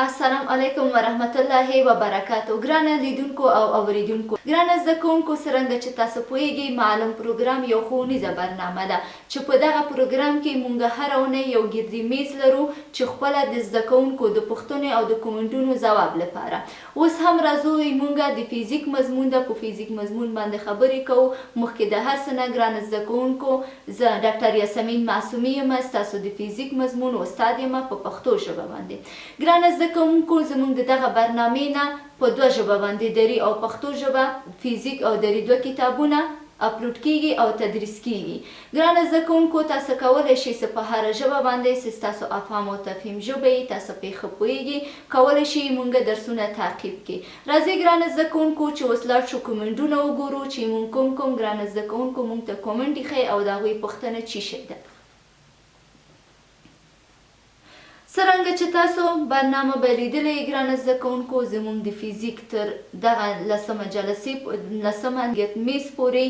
السلام علیکم ورحمت الله وبرکاتو. ګرانه لیدونکو او اوریدونکو، ګرانه زده کوونکو، څرنګه چې تاسو پوهیږئ معلوم پروګرام یو ښوونیزه برنامه ده چې په دغه پروګرام کې مونږ هره اونۍ یو ګردي میز لرو چې خپله د زده کوونکو د پوښتنې او د کومنټونو ځواب لپاره. اوس هم راځو مونږ د فیزیک مضمون ده، په فیزیک مضمون باندې خبرې کوو. مخکې د هر څه نه ګرانه زده کوونکو، زه ډاکټر یاسمین معصومي یم، ستاسو د فیزیک مضمون استاد یم په پښتو ژبه باندې. ګرانه زده کوونکو، زموږ د دغه برنامې نه په دوه ژبه باندې دري او پښتو ژبه فیزیک او دري دوه کتابونه اپلوډ کیږي او تدریس کیږي. ګرانه زده کوونکو، تاسو کولی شئ چې په هره ژبه باندې چې ستاسو افهام او تفهیم ژبه یې تاسو پرې ښه پوهیږئ کولی شئ مونږ درسونه تعقیب کړئ. راځئ ګرانه زده کوونکو چې اوس لاړ شو کومنټونه وګورو چې مونږ کوم ګرانه زده کوونکو مونږ ته کومنټ ایښی او د هغوی پوښتنه څه شی ده. څرنګه چې تاسو برنامه به لیدلی ګرانه زده کوونکو، زموږ د فیزیک تر دغه لسمه جلسې لسمه میز پورې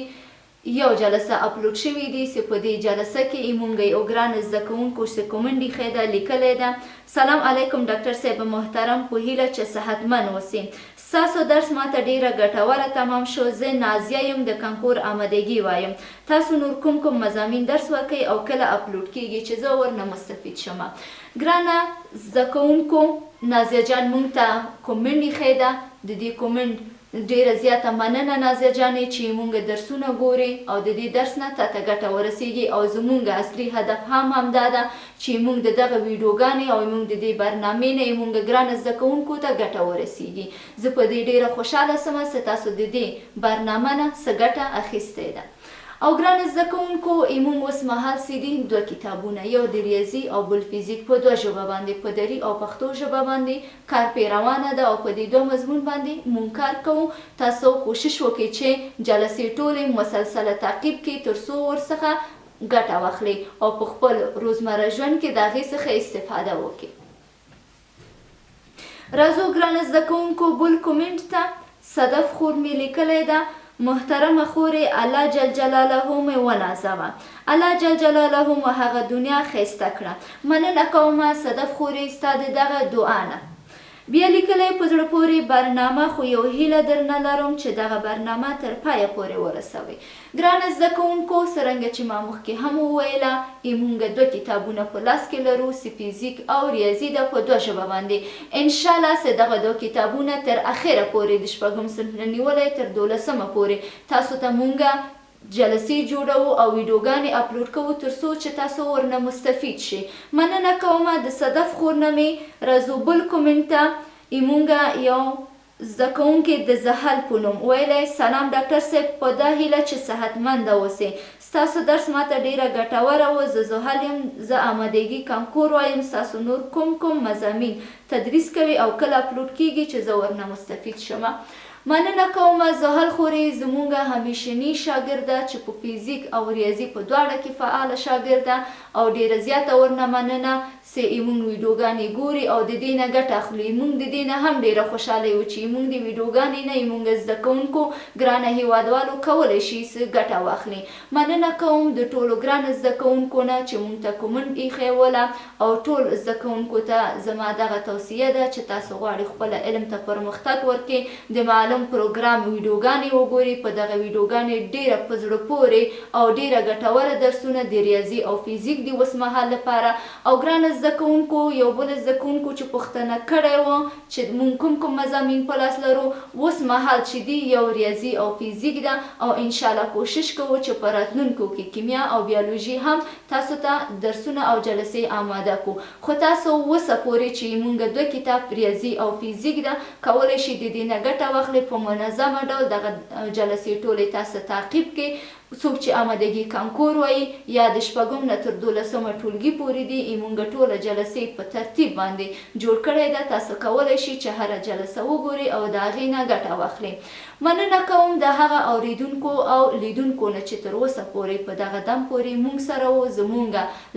یو جلسه اپلوډ شوي دي چې په دې جلسه کې مونږ یو ګرانه زده کوونکو چې کومنټ ایښی ده لیکلی ده: سلام علیکم ډاکټر صاحب محترم، په هیله چې صحتمند اوسئ. ستاسو درس ماته ډیره ګټوره تمام شو. زه نازیه یم، د کانکور آمادګي وایم. تاسو نور کوم مضامین درس ورکوئ او کله اپلوډ کیږي چې زه ورنه مستفید شم؟ ګرانه زده کوونکو، نازیه جان مونږ ته کومنټ ایښی ده. د دې کومنټ ډیره زیاته مننه نازیه جانې چې مونږ درسونه ګوري او د دې درس نه تاته ګټه ورسیږي. او زمونږ اصلي هدف هم همدا ده چې مونږ د دغه ویډیوګانې او مونږ د دې برنامې نه مونږ ګرانه زده کوونکو ته ګټه ورسیږي. زه په دې ډیره خوشحاله سم چې تاسو د دې برنامه نه څه ګټه اخیستې ده. او ګرانه زده کوونکو، مونږ اوس مهال سیدي دوه کتابونه، یو د ریاضي او بل فیزیک، په دوه ژبه باندې په دري او پښتو ژبه باندې کار پې روانه ده او په دې دوه مضمون باندې مونږ کار کوو. تاسو کوشش وکړئ چې جلسې ټولې مسلسله تعقیب کړئ تر څو ورڅخه ګټه واخلئ او په خپل روزمره ژوند کې د هغې څخه استفاده وکړئ. راځو ګرانه زده کوونکو بل کومنټ ته. صدف خور مې لیکلی ده: محترمه خورې، الله جل جلاله مې ونازوه، الله جل جلاله مو هغه دنیا ښایسته کړه. مننه کومه صدف خورې ستا د دغه دعا نه. بیا لیکلی: په زړه پورې برنامه، خو یو هیله درنه لرم چې دغه برنامه تر پایه پورې ورسوئ. ګرانه زده کوونکو، څرنګه چې ما مخکې هم وویله، مونږ دوه کتابونه په لاس کې لرو چې فیزیک او ریاضي ده په دوه ژبه باندې. انشاءالله چې دغه دوه کتابونه تر اخره پورې د شپږم صنف نه نیولی تر 12مه پورې تاسو ته مونږ جلسې جوړو او ویډیوګانې اپلوډ کوو تر څو چې تاسو ورنه مستفید شئ. مننه کومه د صدف خور نه مې. راځو بل کومنټ ته. مونږ یو زده کوونکي د زحل په نوم ویلی: سلام ډاکټر صاحب، په دا هیله چې صحتمنده اوسئ. ستاسو درس ماته ډیره ګټوره و. زه زحل یم، زه آمادګي کانکور وایم. ستاسو نور کوم مضامین تدریس کوي او کله اپلوډ کیږي چې زه ورنه مستفید شم؟ مننه کومه زحل خورې، زمونږ همیشني شاګرده چې په فیزیک او ریاضي په دواړه کې فعاله شاګرده او ډیره زیاته ورنه مننه چې مونږ ویډیوګانې ګوري او د دې نه ګټه اخلي. مونږ د دې نه هم ډیره خوشحاله یو چې مونږ د ویډیوګانې نه مونږ زده کوونکو ګرانه هیوادوالو کولی شي چې ګټه واخلي. مننه کوم د ټولو ګرانه زده کوونکو نه چې مونږ ته کومنټ ایښی وله او ټول زده کوونکو ته زما دغه توصیه ده چې تاسو غواړئ خپله علم ته پرمختګ ورکړئ، د معلوم پروګرام ویډیوګانې وګورئ. په دغه ویډیوګانې ډیره په زړه پورې او ډیره ګټوره درسونه د ریاضي او فیزیک دي اوس مهال لپاره. او ګرانه زده کوونکو، یو بل زده کوونکو چې پوښتنه کړې وه چې مونږ کوم مضامین په لاس لرو، اوس مهال چې دی یو ریاضي او فیزیک ده او انشاءالله کوشش کوو چې په راتلونکو کې کیمیا او بیولوژي هم تاسو ته درسونه او جلسې آماده کړو. خو تاسو اوسه پورې چې مونږ دوه کتاب ریاضي او فیزیک ده کولی شئ د دې نه ګټه واخلئ. په منظمه ډول دغه جلسې ټولې تاسو تعقیب کړئ څوک چې آمادګي کانکور وایي یا د شپږم نه تر 12مه ټولګي پورې دي موږ ټوله جلسې په ترتیب باندې جوړ کړی ده. تاسو کولی شئ چې هره جلسه وګورئ او د هغې نه ګټه واخلئ. مننه کوم د هغه اوریدونکو او لیدونکو نه چې تر اوسه پورې په دغه دم پورې موږ سره وو. زموږ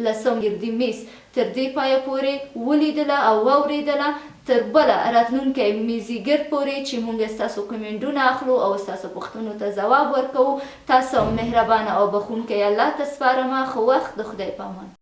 لسم ګردي میز تر دې پایه پورې ولیدله او واورېدله. تر بله راتلونکی میزیګر پورې چې موږ ستاسو کومنټونه اخلو او ستاسو پوښتنو ته ځواب ورکوو. تاسو مهربانه او بخښونکی الله ته سپارم. ښه وخت. د خدای په امان.